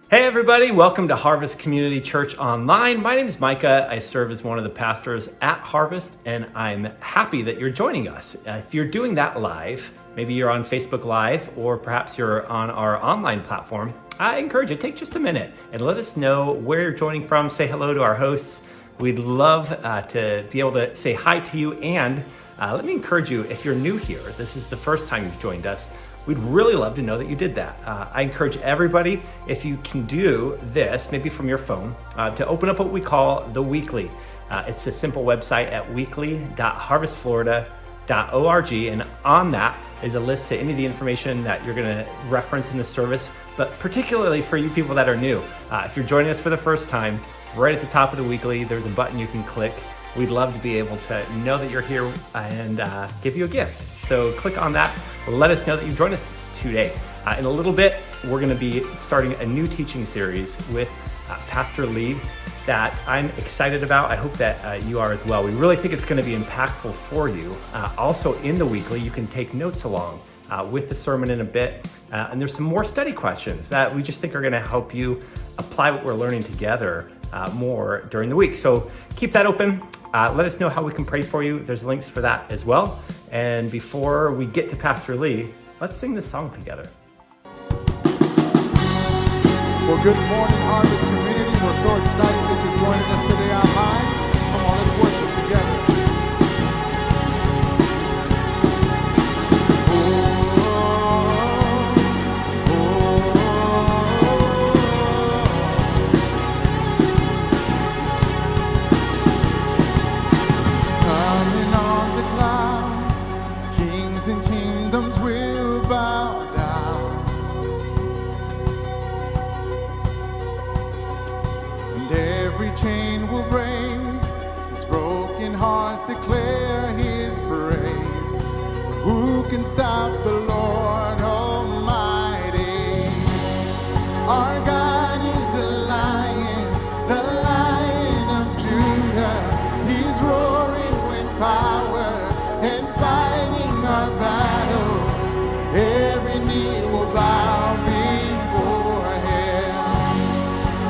Hey everybody, welcome to Harvest Community Church Online. My name is Micah. I serve as one of the pastors at Harvest, and I'm happy that you're joining us. If you're doing that live, maybe you're on Facebook Live, or perhaps you're on our online platform, I encourage you to take just a minute and let us know where you're joining from. Say hello to our hosts. We'd love to be able to say hi to you, and let me encourage you, if you're new here, this is the first time you've joined us, we'd really love to know that you did that. I encourage everybody, if you can do this, maybe from your phone, to open up what we call The Weekly. It's a simple website at weekly.harvestflorida.org, and on that is a list to any of the information that you're going to reference in the service, but particularly for you people that are new. If you're joining us for the first time, right at the top of The Weekly, there's a button you can click. We'd love to be able to know that you're here and give you a gift. So click on that. Let us know that you joined us today. In a little bit, we're going to be starting a new teaching series with Pastor Lee that I'm excited about. I hope that you are as well. We really think it's going to be impactful for you. Also in The Weekly, you can take notes along with the sermon in a bit. And there's some more study questions that we just think are going to help you apply what we're learning together more during the week. So keep that open. Let us know how we can pray for you. There's links for that as well. And before we get to Pastor Lee, let's sing this song together. Well, good morning, Harvest Community. We're so excited that you're joining us today online. Come on, let's worship together. Declare his praise. Who can stop the Lord Almighty? Our God is the Lion of Judah. He's roaring with power and fighting our battles. Every knee will bow before him.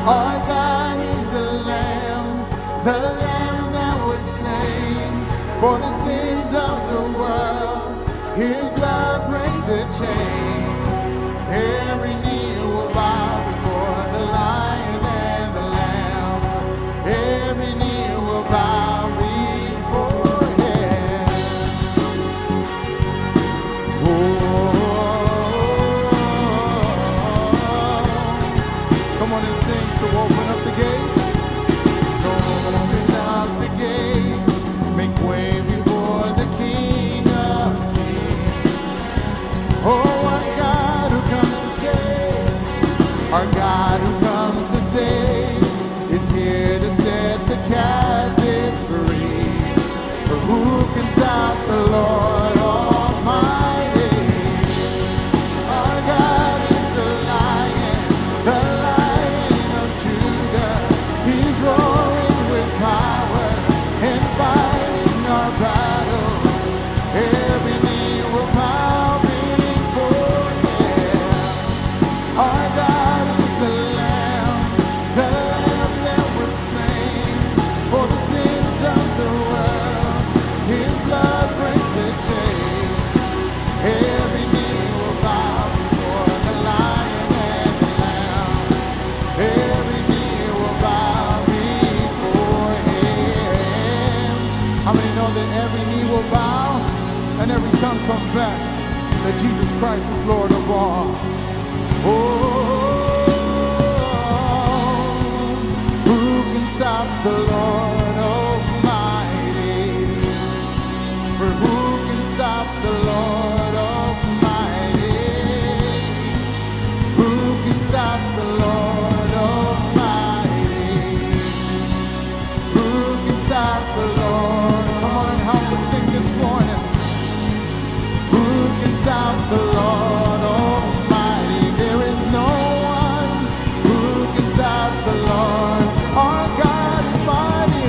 Our God is the Lamb that was slain for the sins of the world. His blood breaks the chains. Every knee will bow before the Lion and the Lamb. Every knee will bow before him. Oh, come on and sing. So open up the gates. So open up the gates. Make way before the King of Kings. Oh, our God who comes to save, our God who comes to save, is here to set the captives free. For who can stop the Lord Almighty? Our God is the Lion of Judah. He's roaring with power and fighting our battles. Every knee will bow before him. Our God is the Lamb that was slain for the sins of the world. His blood breaks the chains. Every knee will bow before the Lion and the Lamb. Every knee will bow before him. How many know that every knee will bow and every tongue confess that Jesus Christ is Lord of all? Oh, who can stop the Lord Almighty? For who can stop the Lord Almighty? Who can stop the Lord Almighty? Who can stop the Lord? Come on and help us sing this morning. Who can stop the Lord Almighty? There is no one who can stop the Lord. Our God is mighty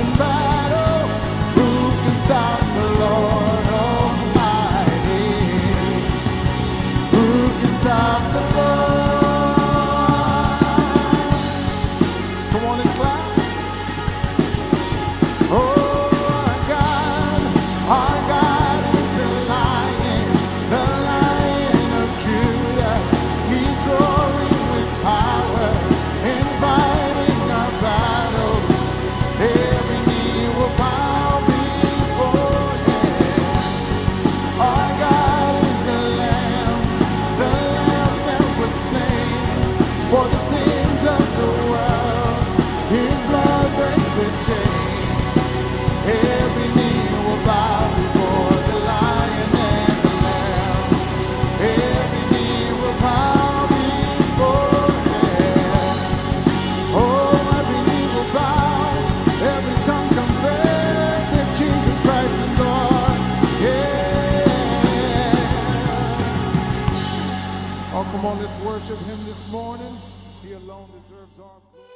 Oh, come on, let's worship him this morning. He alone deserves our glory.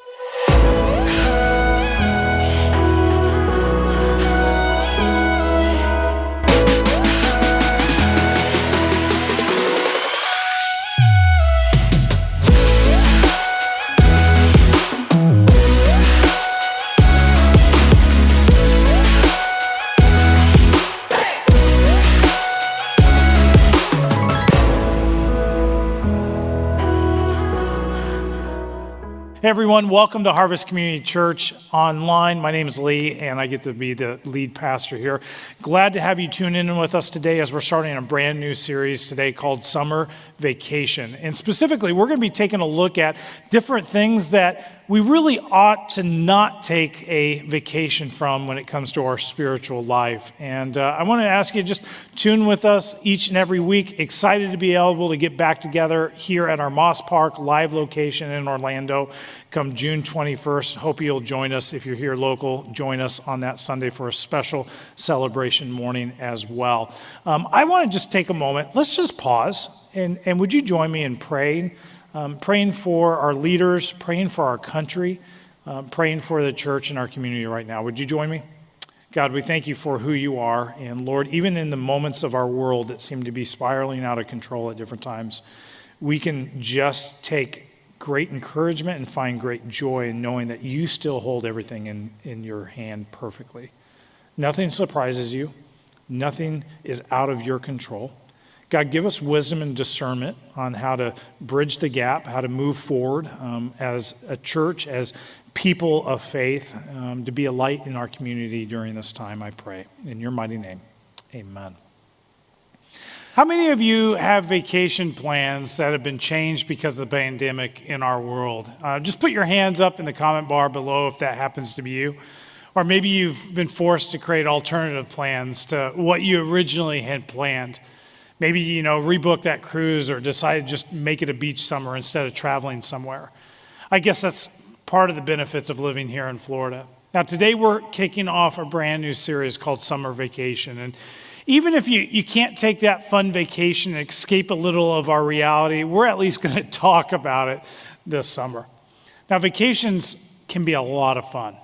Hey everyone, welcome to Harvest Community Church Online. My name is Lee, and I get to be the lead pastor here. Glad to have you tune in with us today as we're starting a brand new series today called Summer Vacation. And specifically, we're going to be taking a look at different things that we really ought to not take a vacation from when it comes to our spiritual life. And I want to ask you to just tune with us each and every week. Excited to be able to get back together here at our Moss Park live location in Orlando come June 21st. Hope you'll join us. If you're here local, join us on that Sunday for a special celebration morning as well. I want to just take a moment. Let's just pause. And would you join me in praying? Praying for our leaders, praying for our country, praying for the church in our community right now. Would you join me? God, we thank you for who you are. And Lord, even in the moments of our world that seem to be spiraling out of control at different times, we can just take great encouragement and find great joy in knowing that you still hold everything in your hand perfectly. Nothing surprises you. Nothing is out of your control. God, give us wisdom and discernment on how to bridge the gap, how to move forward as a church, as people of faith, to be a light in our community during this time, I pray. In your mighty name, amen. How many of you have vacation plans that have been changed because of the pandemic in our world? Just put your hands up in the comment bar below if that happens to be you. Or maybe you've been forced to create alternative plans to what you originally had planned. Maybe, rebook that cruise or decide to just make it a beach summer instead of traveling somewhere. I guess that's part of the benefits of living here in Florida. Now, today we're kicking off a brand new series called Summer Vacation. And even if you can't take that fun vacation and escape a little of our reality, we're at least going to talk about it this summer. Now, vacations can be a lot of fun,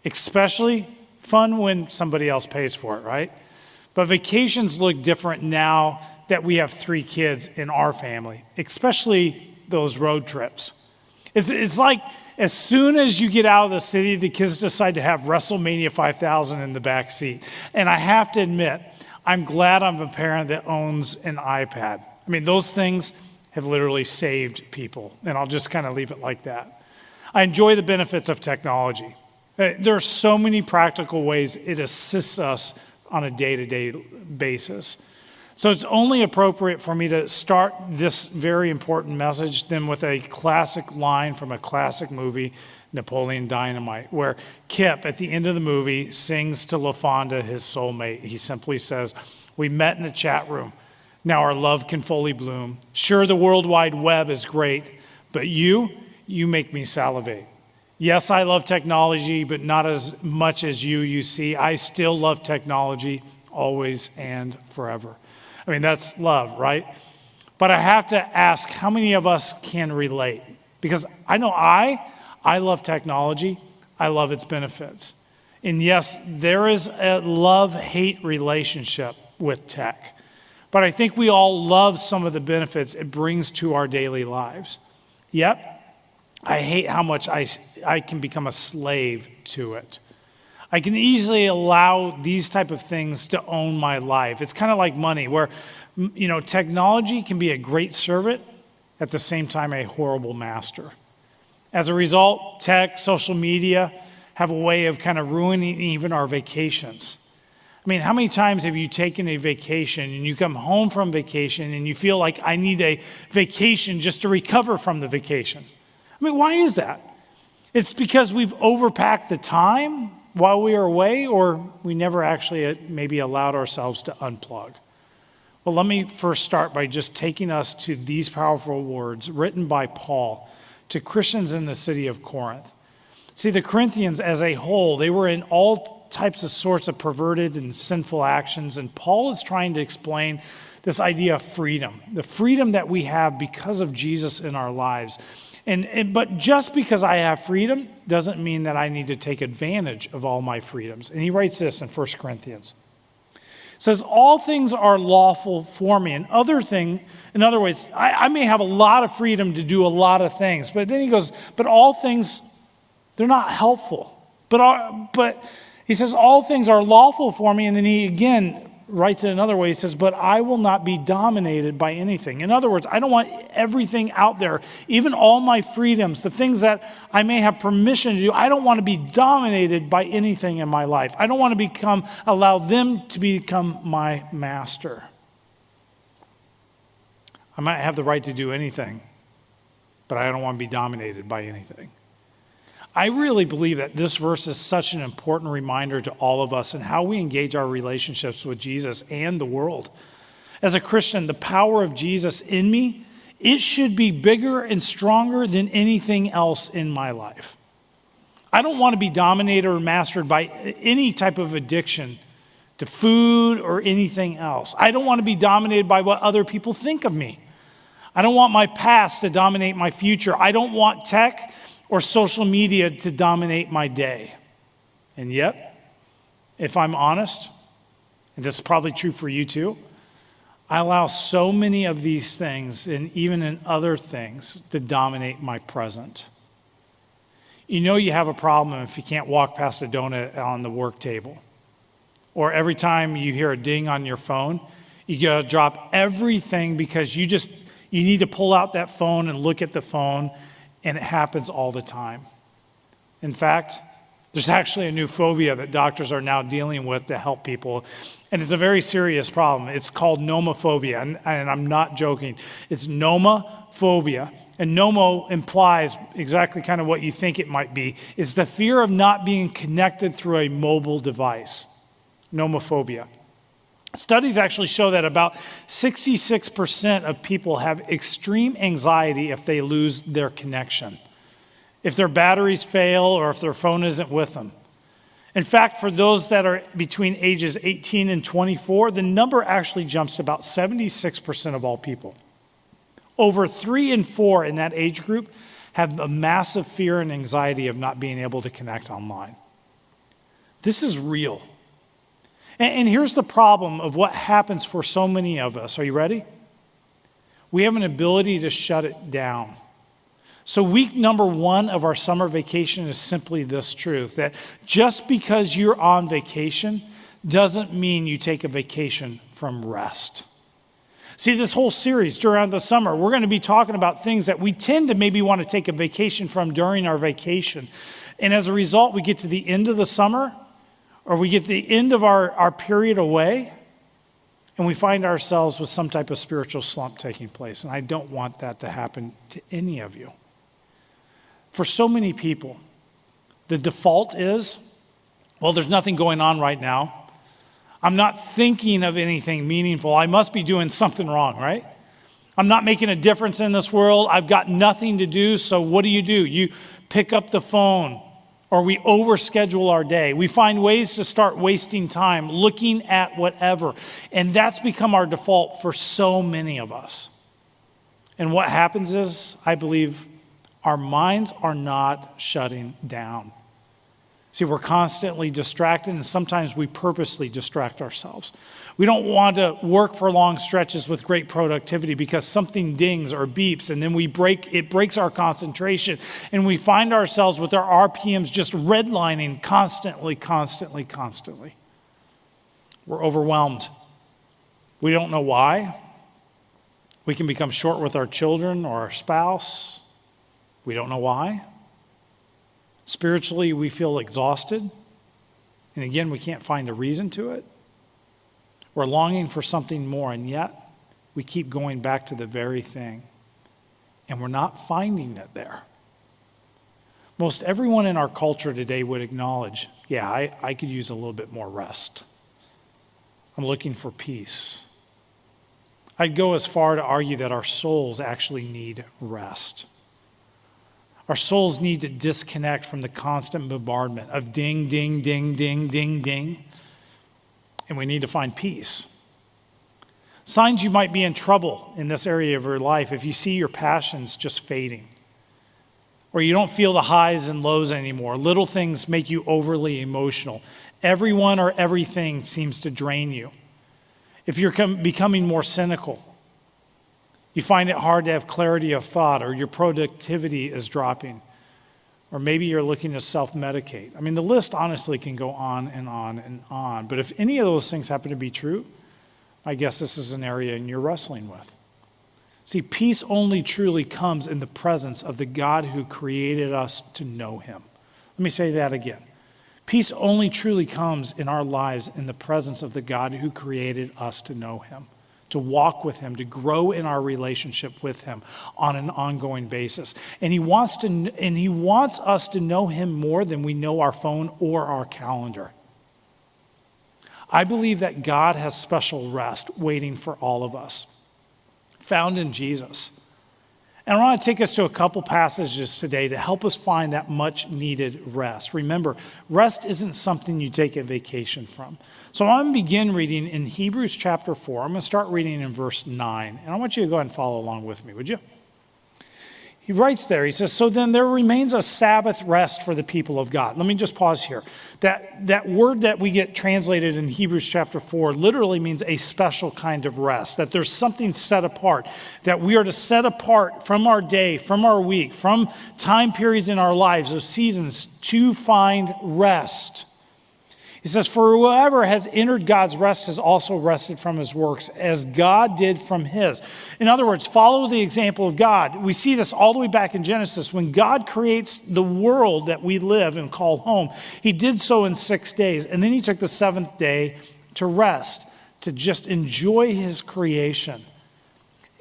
especially fun when somebody else pays for it, right? But vacations look different now that we have 3 kids in our family, especially those road trips. It's like as soon as you get out of the city, the kids decide to have WrestleMania 5000 in the back seat. And I have to admit, I'm glad I'm a parent that owns an iPad. I mean, those things have literally saved people, and I'll just kind of leave it like that. I enjoy the benefits of technology. There are so many practical ways it assists us on a day-to-day basis. So it's only appropriate for me to start this very important message then with a classic line from a classic movie, Napoleon Dynamite, where Kip, at the end of the movie, sings to LaFonda, his soulmate. He simply says, "We met in a chat room. Now our love can fully bloom. Sure, the World Wide Web is great, but you make me salivate. Yes, I love technology, but not as much as you see. I still love technology, always and forever." I mean, that's love, right? But I have to ask, how many of us can relate? Because I know I love technology. I love its benefits. And yes, there is a love-hate relationship with tech. But I think we all love some of the benefits it brings to our daily lives. Yep. I hate how much I can become a slave to it. I can easily allow these type of things to own my life. It's kind of like money where, technology can be a great servant, at the same time a horrible master. As a result, tech, social media have a way of kind of ruining even our vacations. I mean, how many times have you taken a vacation and you come home from vacation and you feel like I need a vacation just to recover from the vacation? I mean, why is that? It's because we've overpacked the time while we are away, or we never actually maybe allowed ourselves to unplug. Well, let me first start by just taking us to these powerful words written by Paul to Christians in the city of Corinth. See, the Corinthians as a whole, they were in all types of sorts of perverted and sinful actions. And Paul is trying to explain this idea of freedom, the freedom that we have because of Jesus in our lives. But just because I have freedom doesn't mean that I need to take advantage of all my freedoms. And he writes this in 1 Corinthians. It says, all things are lawful for me. In other words, I may have a lot of freedom to do a lot of things. But then he goes, but all things, they're not helpful. But he says, all things are lawful for me. And then he again writes it another way. He says, but I will not be dominated by anything. In other words, I don't want everything out there, even all my freedoms, the things that I may have permission to do. I don't want to be dominated by anything in my life. I don't want to allow them to become my master. I might have the right to do anything, but I don't want to be dominated by anything. I really believe that this verse is such an important reminder to all of us and how we engage our relationships with Jesus and the world. As a Christian, the power of Jesus in me, it should be bigger and stronger than anything else in my life. I don't want to be dominated or mastered by any type of addiction to food or anything else. I don't want to be dominated by what other people think of me. I don't want my past to dominate my future. I don't want tech or social media to dominate my day. And yet, if I'm honest, and this is probably true for you too, I allow so many of these things, and even in other things, to dominate my present. You know you have a problem if you can't walk past a donut on the work table. Or every time you hear a ding on your phone, you gotta drop everything because you need to pull out that phone and look at the phone. And it happens all the time. In fact, there's actually a new phobia that doctors are now dealing with to help people. And it's a very serious problem. It's called nomophobia. And I'm not joking. It's nomophobia. And nomo implies exactly kind of what you think it might be. It's the fear of not being connected through a mobile device. Nomophobia. Studies actually show that about 66% of people have extreme anxiety if they lose their connection, if their batteries fail or if their phone isn't with them. In fact, for those that are between ages 18 and 24, the number actually jumps to about 76% of all people. Over 3 in 4 in that age group have a massive fear and anxiety of not being able to connect online. This is real. And here's the problem of what happens for so many of us. Are you ready? We have an ability to shut it down. So week number 1 of our summer vacation is simply this truth, that just because you're on vacation doesn't mean you take a vacation from rest. See, this whole series during the summer, we're going to be talking about things that we tend to maybe want to take a vacation from during our vacation. And as a result, we get to the end of the summer, or we get to the end of our period away, and we find ourselves with some type of spiritual slump taking place. And I don't want that to happen to any of you. For so many people, the default is, well, there's nothing going on right now. I'm not thinking of anything meaningful. I must be doing something wrong, right? I'm not making a difference in this world. I've got nothing to do, so what do? You pick up the phone, or we overschedule our day. We find ways to start wasting time, looking at whatever. And that's become our default for so many of us. And what happens is, I believe, our minds are not shutting down. See, we're constantly distracted, and sometimes we purposely distract ourselves. We don't want to work for long stretches with great productivity because something dings or beeps, and then it breaks our concentration, and we find ourselves with our RPMs just redlining constantly. We're overwhelmed. We don't know why. We can become short with our children or our spouse. We don't know why. Spiritually, we feel exhausted. And again, we can't find a reason to it. We're longing for something more, and yet we keep going back to the very thing. And we're not finding it there. Most everyone in our culture today would acknowledge, yeah, I could use a little bit more rest. I'm looking for peace. I'd go as far to argue that our souls actually need rest. Our souls need to disconnect from the constant bombardment of ding, ding, ding, ding, ding, ding. And we need to find peace. Signs you might be in trouble in this area of your life if you see your passions just fading, or you don't feel the highs and lows anymore. Little things make you overly emotional. Everyone or everything seems to drain you. If you're becoming more cynical, you find it hard to have clarity of thought, or your productivity is dropping, or maybe you're looking to self-medicate. I mean, the list honestly can go on and on and on. But if any of those things happen to be true, I guess this is an area you're wrestling with. See, peace only truly comes in the presence of the God who created us to know him. Let me say that again. Peace only truly comes in our lives in the presence of the God who created us to know him, to walk with him, to grow in our relationship with him on an ongoing basis. And he wants us to know him more than we know our phone or our calendar. I believe that God has special rest waiting for all of us, found in Jesus. And I want to take us to a couple passages today to help us find that much needed rest. Remember, rest isn't something you take a vacation from. So I'm going to begin reading in Hebrews chapter 4. I'm going to start reading in verse 9. And I want you to go ahead and follow along with me, would you? He writes there, he says, so then there remains a Sabbath rest for the people of God. Let me just pause here. That word that we get translated in Hebrews chapter 4 literally means a special kind of rest, that there's something set apart, that we are to set apart from our day, from our week, from time periods in our lives, those seasons, to find rest. He says, for whoever has entered God's rest has also rested from his works, as God did from his. In other words, follow the example of God. We see this all the way back in Genesis. When God creates the world that we live and call home, he did so in 6 days. And then he took the seventh day to rest, to just enjoy his creation.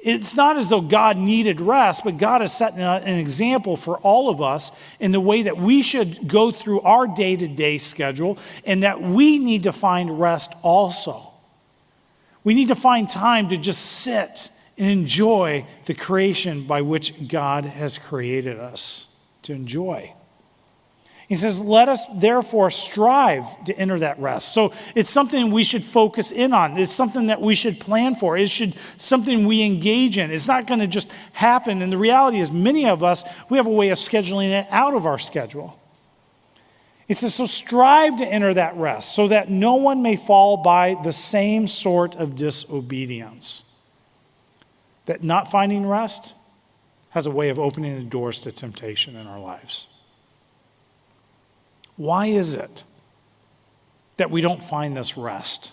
It's not as though God needed rest, but God has set an example for all of us in the way that we should go through our day-to-day schedule, and that we need to find rest also. We need to find time to just sit and enjoy the creation by which God has created us to enjoy. He says, let us therefore strive to enter that rest. So it's something we should focus in on. It's something that we should plan for. It's something we engage in. It's not going to just happen. And the reality is many of us, we have a way of scheduling it out of our schedule. He says, so strive to enter that rest so that no one may fall by the same sort of disobedience. That not finding rest has a way of opening the doors to temptation in our lives. Why is it that we don't find this rest?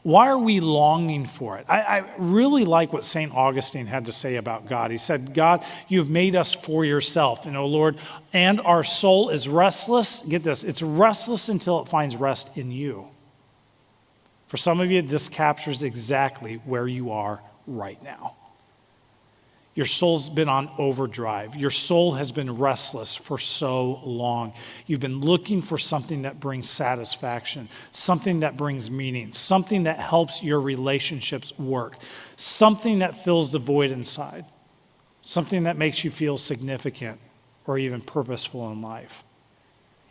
Why are we longing for it? I really like what St. Augustine had to say about God. He said, God, you have made us for yourself, and O Lord, and our soul is restless. Get this, it's restless until it finds rest in you. For some of you, this captures exactly where you are right now. Your soul's been on overdrive. Your soul has been restless for so long. You've been looking for something that brings satisfaction, something that brings meaning, something that helps your relationships work, something that fills the void inside, something that makes you feel significant or even purposeful in life.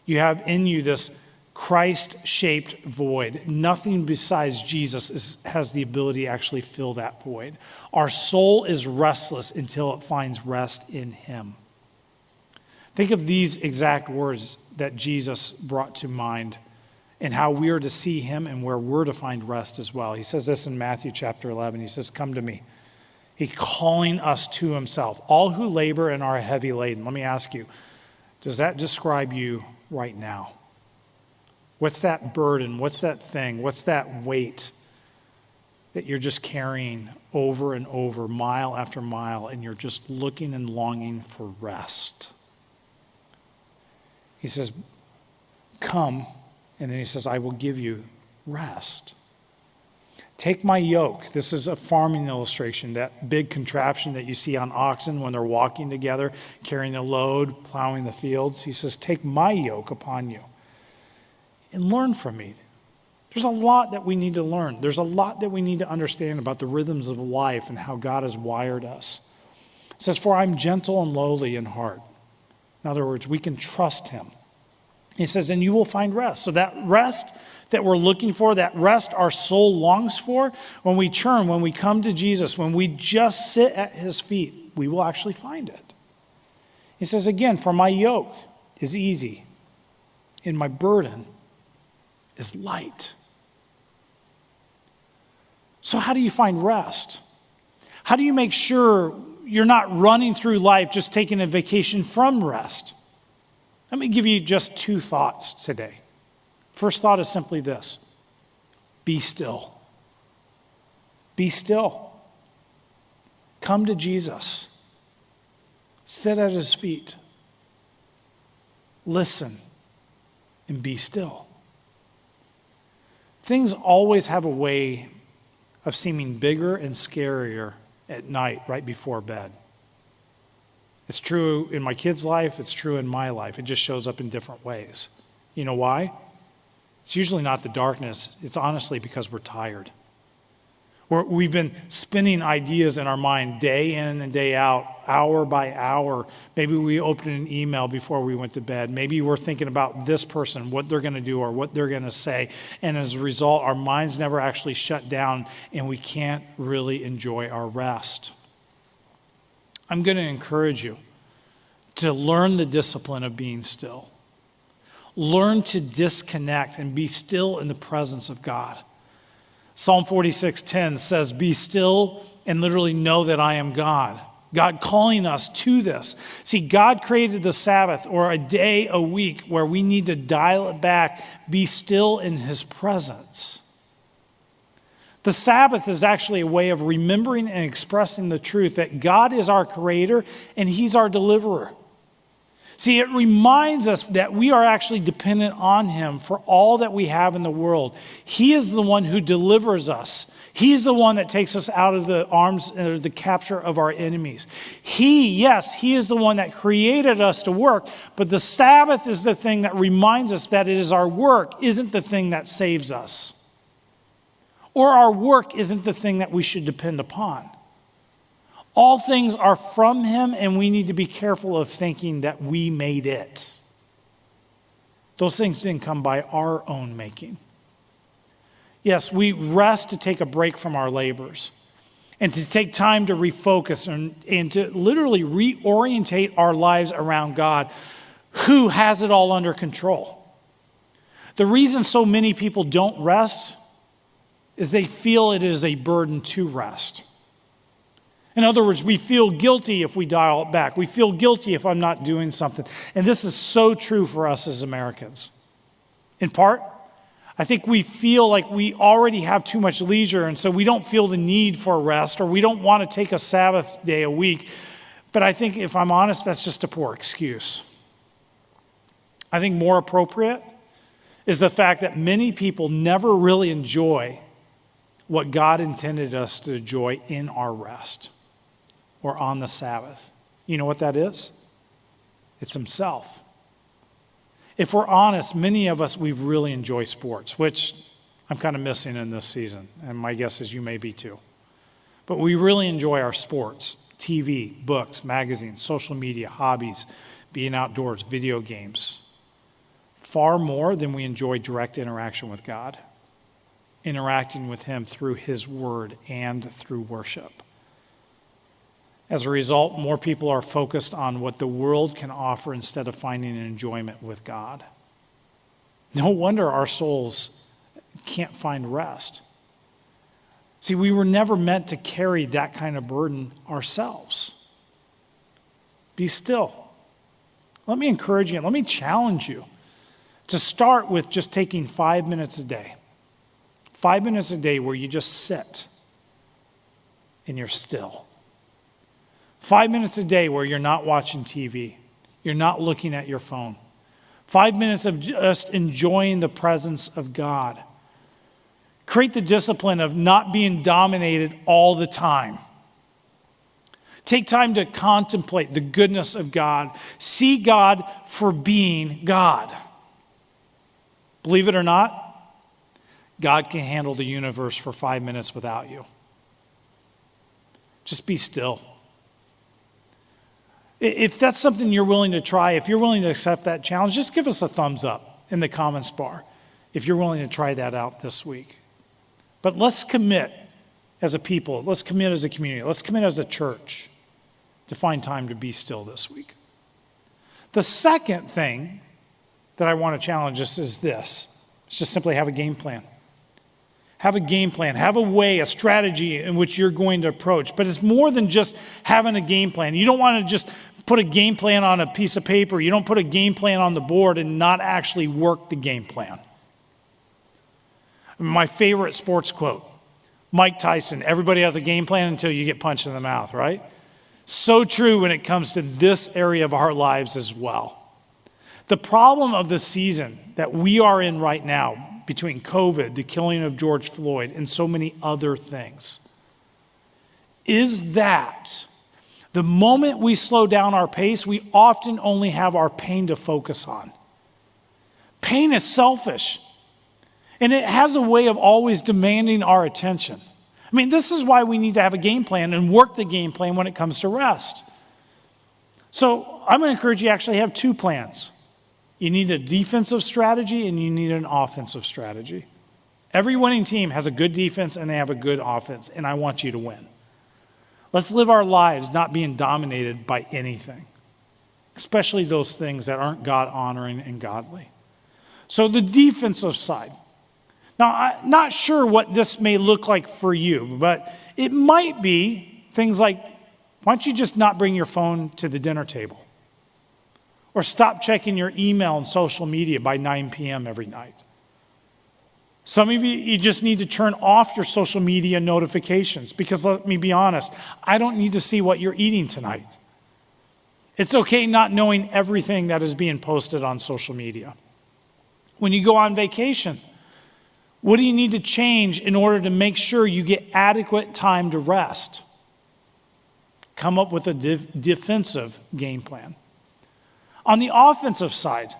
You have in you this Christ-shaped void. Nothing besides Jesus has the ability to actually fill that void. Our soul is restless until it finds rest in him. Think of these exact words that Jesus brought to mind and how we are to see him and where we're to find rest as well. He says this in Matthew chapter 11. He says, come to me. He's calling us to himself. All who labor and are heavy laden. Let me ask you, does that describe you right now? What's that burden? What's that thing? What's that weight that you're just carrying over and over, mile after mile, and you're just looking and longing for rest? He says, come, and then he says, I will give you rest. Take my yoke. This is a farming illustration, that big contraption that you see on oxen when they're walking together, carrying the load, plowing the fields. He says, take my yoke upon you and learn from me. There's a lot that we need to learn. There's a lot that we need to understand about the rhythms of life and how God has wired us. It says, for I'm gentle and lowly in heart. In other words, we can trust him. He says, and you will find rest. So that rest that we're looking for, that rest our soul longs for, when we turn, when we come to Jesus, when we just sit at his feet, we will actually find it. He says again, for my yoke is easy and my burden is light. So how do you find rest? How do you make sure you're not running through life just taking a vacation from rest? Let me give you just two thoughts today. First thought is simply this: be still. Be still. Come to Jesus. Sit at his feet. Listen and be still. Things always have a way of seeming bigger and scarier at night right before bed. It's true in my kids' life. It's true in my life. It just shows up in different ways. You know why? It's usually not the darkness. It's honestly because we're tired. We've been spinning ideas in our mind day in and day out, hour by hour. Maybe we opened an email before we went to bed. Maybe we're thinking about this person, what they're going to do or what they're going to say. And as a result, our minds never actually shut down and we can't really enjoy our rest. I'm going to encourage you to learn the discipline of being still. Learn to disconnect and be still in the presence of God. Psalm 46:10 says, be still and literally know that I am God. God calling us to this. See, God created the Sabbath, or a day a week, where we need to dial it back, be still in his presence. The Sabbath is actually a way of remembering and expressing the truth that God is our creator and he's our deliverer. See, it reminds us that we are actually dependent on him for all that we have in the world. He is the one who delivers us. He's the one that takes us out of the arms, the capture of our enemies. He is the one that created us to work, but the Sabbath is the thing that reminds us that it is our work isn't the thing that saves us. Or our work isn't the thing that we should depend upon. All things are from him, and we need to be careful of thinking that we made it. Those things didn't come by our own making. Yes, we rest to take a break from our labors and to take time to refocus and to literally reorientate our lives around God, who has it all under control. The reason so many people don't rest is they feel it is a burden to rest. In other words, we feel guilty if we dial it back. We feel guilty if I'm not doing something. And this is so true for us as Americans. In part, I think we feel like we already have too much leisure, and so we don't feel the need for rest, or we don't want to take a Sabbath day a week. But I think, if I'm honest, that's just a poor excuse. I think more appropriate is the fact that many people never really enjoy what God intended us to enjoy in our rest or on the Sabbath. You know what that is? It's himself. If we're honest, many of us, we really enjoy sports, which I'm kind of missing in this season, and my guess is you may be too. But we really enjoy our sports, TV, books, magazines, social media, hobbies, being outdoors, video games, far more than we enjoy direct interaction with God, interacting with him through his word and through worship. As a result, more people are focused on what the world can offer instead of finding an enjoyment with God. No wonder our souls can't find rest. See, we were never meant to carry that kind of burden ourselves. Be still. Let me encourage you, let me challenge you to start with just taking 5 minutes a day. 5 minutes a day where you just sit and you're still. 5 minutes a day where you're not watching TV. You're not looking at your phone. 5 minutes of just enjoying the presence of God. Create the discipline of not being dominated all the time. Take time to contemplate the goodness of God. See God for being God. Believe it or not, God can handle the universe for 5 minutes without you. Just be still. If that's something you're willing to try, if you're willing to accept that challenge, just give us a thumbs up in the comments bar if you're willing to try that out this week. But let's commit as a people, let's commit as a community, let's commit as a church to find time to be still this week. The second thing that I want to challenge us is this. It's just simply have a game plan. Have a game plan. Have a way, a strategy in which you're going to approach. But it's more than just having a game plan. You don't want to just put a game plan on a piece of paper. You don't put a game plan on the board and not actually work the game plan. My favorite sports quote, Mike Tyson, everybody has a game plan until you get punched in the mouth, right? So true when it comes to this area of our lives as well. The problem of the season that we are in right now, between COVID, the killing of George Floyd, and so many other things, is that the moment we slow down our pace, we often only have our pain to focus on. Pain is selfish, and it has a way of always demanding our attention. I mean, this is why we need to have a game plan and work the game plan when it comes to rest. So I'm going to encourage you to actually have two plans. You need a defensive strategy and you need an offensive strategy. Every winning team has a good defense and they have a good offense, and I want you to win. Let's live our lives not being dominated by anything, especially those things that aren't God-honoring and godly. So the defensive side. Now, I'm not sure what this may look like for you, but it might be things like, why don't you just not bring your phone to the dinner table? Or stop checking your email and social media by 9 p.m. every night. Some of you just need to turn off your social media notifications because, let me be honest, I don't need to see what you're eating tonight. It's okay not knowing everything that is being posted on social media. When you go on vacation, what do you need to change in order to make sure you get adequate time to rest? Come up with a defensive game plan. On the offensive side,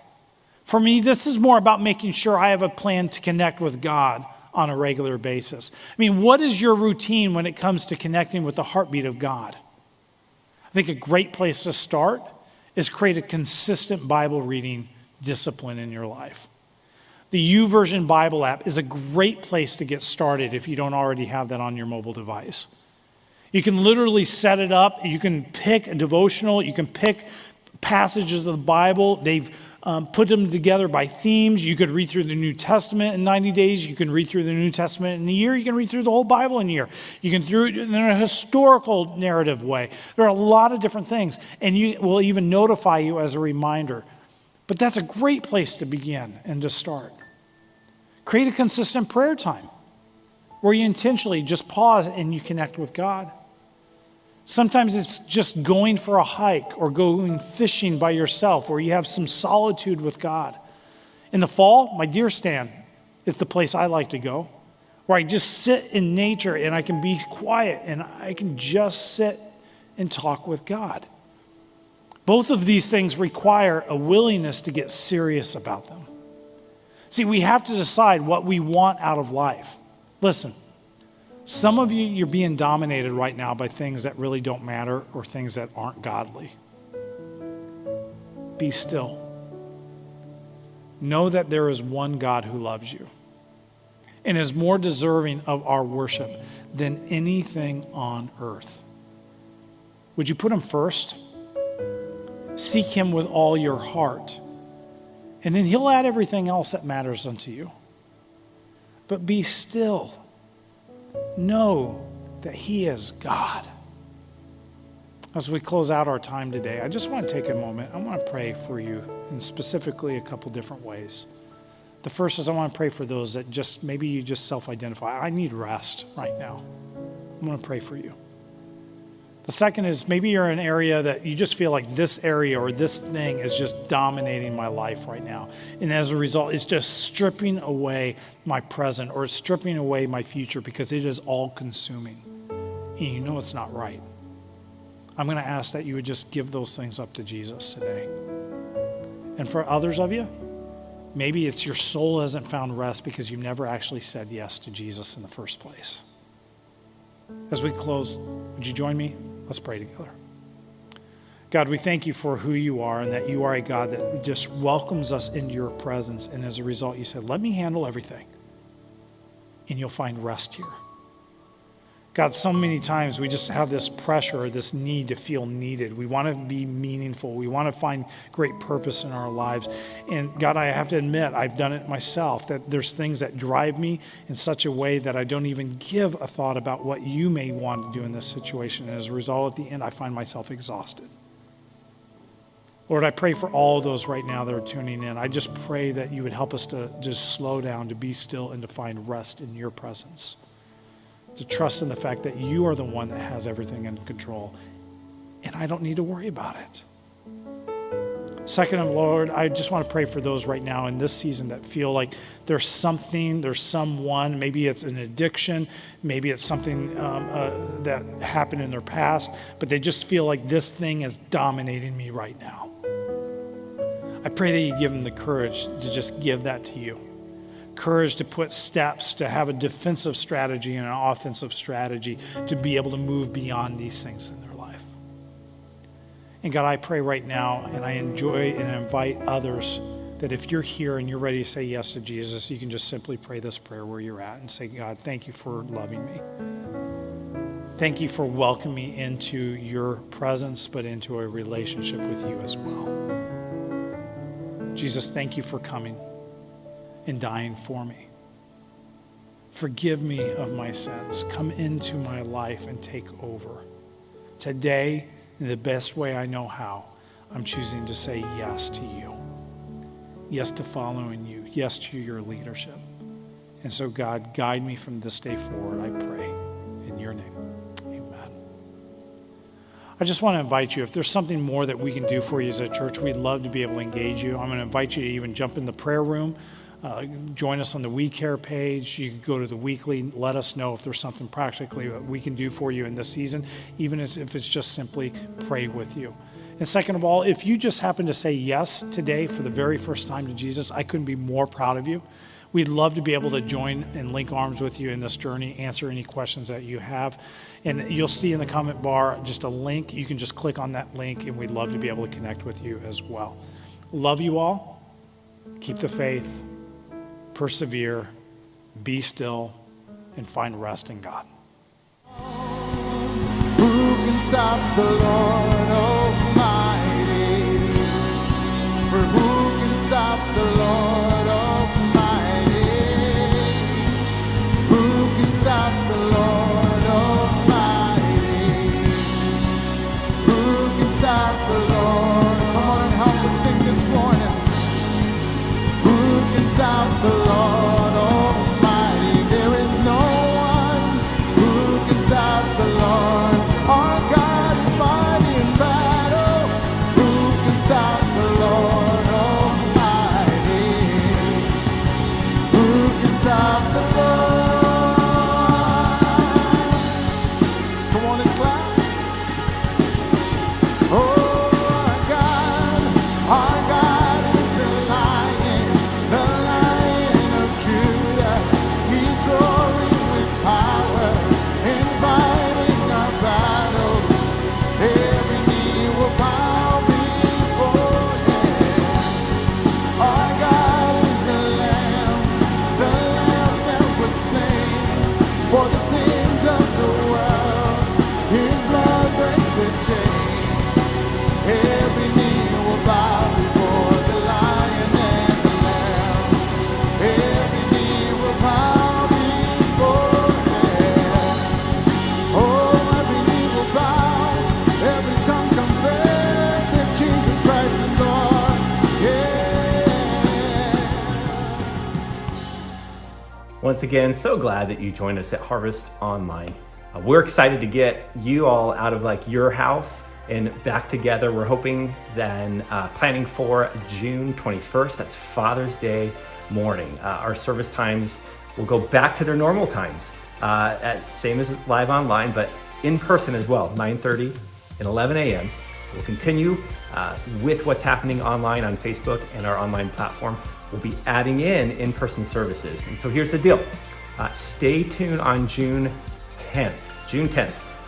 for me, this is more about making sure I have a plan to connect with God on a regular basis. I mean, what is your routine when it comes to connecting with the heartbeat of God? I think a great place to start is create a consistent Bible reading discipline in your life. The YouVersion Bible app is a great place to get started if you don't already have that on your mobile device. You can literally set it up. You can pick a devotional. You can pick passages of the Bible. They've put them together by themes. You could read through the New Testament in 90 days. You can read through the New Testament in a year. You can read through the whole Bible in a year. You can do it in a historical narrative way. There are a lot of different things, and you will even notify you as a reminder. But that's a great place to begin and to start. Create a consistent prayer time where you intentionally just pause and you connect with God. Sometimes it's just going for a hike or going fishing by yourself where you have some solitude with God. In the fall, my deer stand is the place I like to go, where I just sit in nature and I can be quiet and I can just sit and talk with God. Both of these things require a willingness to get serious about them. See, we have to decide what we want out of life. Listen. Some of you, you're being dominated right now by things that really don't matter or things that aren't godly. Be still. Know that there is one God who loves you and is more deserving of our worship than anything on earth. Would you put him first? Seek him with all your heart, and then he'll add everything else that matters unto you. But be still. Know that he is God. As we close out our time today, I just want to take a moment. I want to pray for you in specifically a couple different ways. The first is I want to pray for those that just, maybe you just self-identify. I need rest right now. I want to pray for you. The second is maybe you're in an area that you just feel like this area or this thing is just dominating my life right now. And as a result, it's just stripping away my present or it's stripping away my future because it is all consuming. And you know it's not right. I'm going to ask that you would just give those things up to Jesus today. And for others of you, maybe it's your soul hasn't found rest because you've never actually said yes to Jesus in the first place. As we close, would you join me? Let's pray together. God, we thank you for who you are and that you are a God that just welcomes us into your presence. And as a result, you said, let me handle everything and you'll find rest here. God, so many times we just have this pressure or this need to feel needed. We want to be meaningful. We want to find great purpose in our lives. And God, I have to admit, I've done it myself, that there's things that drive me in such a way that I don't even give a thought about what you may want to do in this situation. And as a result, at the end, I find myself exhausted. Lord, I pray for all those right now that are tuning in. I just pray that you would help us to just slow down, to be still, and to find rest in your presence. To trust in the fact that you are the one that has everything in control, and I don't need to worry about it. Second, Lord, I just want to pray for those right now in this season that feel like there's something, there's someone, maybe it's an addiction, maybe it's something that happened in their past, but they just feel like this thing is dominating me right now. I pray that you give them the courage to just give that to you. Courage to put steps, to have a defensive strategy and an offensive strategy to be able to move beyond these things in their life. And God, I pray right now, and I enjoy and invite others that if you're here and you're ready to say yes to Jesus, you can just simply pray this prayer where you're at and say, God, thank you for loving me. Thank you for welcoming me into your presence, but into a relationship with you as well. Jesus, thank you for coming and dying for me. Forgive me of my sins. Come into my life and take over. Today, in the best way I know how, I'm choosing to say yes to you. Yes to following you. Yes to your leadership. And so, God, guide me from this day forward, I pray. In your name, amen. I just want to invite you, if there's something more that we can do for you as a church, we'd love to be able to engage you. I'm going to invite you to even jump in the prayer room. Join us on the We Care page. You can go to the weekly. Let us know if there's something practically that we can do for you in this season, even if it's just simply pray with you. And second of all, if you just happen to say yes today for the very first time to Jesus, I couldn't be more proud of you. We'd love to be able to join and link arms with you in this journey, answer any questions that you have. And you'll see in the comment bar just a link. You can just click on that link, and we'd love to be able to connect with you as well. Love you all. Keep the faith. Persevere, be still, and find rest in God. Who can stop the Lord Almighty? For who can stop the Lord Almighty? Who can stop the Lord Almighty? Who can stop the Lord? Come on and help us sing this morning. Stop the Lord Almighty. There is no one who can stop the Lord. Our God is mighty in battle. Who can stop the Lord Almighty? Who can stop the Lord? Come on, let's clap. Oh, our God is a lion. The Lion of Judah, he's roaring with power and fighting our battles. Every knee will bow before him. Our God is the Lamb that was slain for the sins of the world. His blood breaks the chains. Every knee will bow before the Lion and the Lamb. Every knee will bow before him. Oh, every knee will bow. Every tongue confess that Jesus Christ is Lord. Yeah. Once again, so glad that you joined us at Harvest Online. We're excited to get you all out of your house and back together. We're hoping then planning for June 21st. That's Father's Day morning. Our service times will go back to their normal times, same as live online, but in person as well, 9:30 and 11 a.m. We'll continue with what's happening online on Facebook and our online platform. We'll be adding in-person services. And so here's the deal. Stay tuned on June 10th.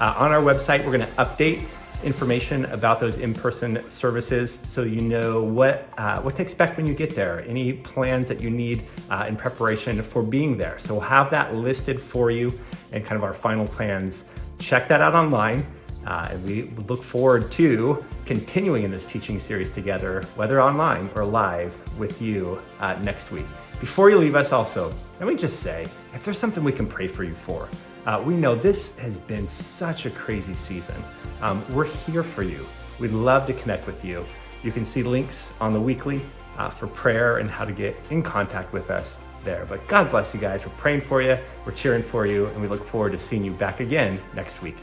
On our website, we're going to update information about those in-person services so you know what to expect when you get there, any plans that you need in preparation for being there. So we'll have that listed for you and kind of our final plans. Check that out online. And we look forward to continuing in this teaching series together, whether online or live with you next week. Before you leave us also, let me just say, if there's something we can pray for you for, we know this has been such a crazy season. We're here for you. We'd love to connect with you. You can see links on the weekly for prayer and how to get in contact with us there. But God bless you guys. We're praying for you, we're cheering for you, and we look forward to seeing you back again next week.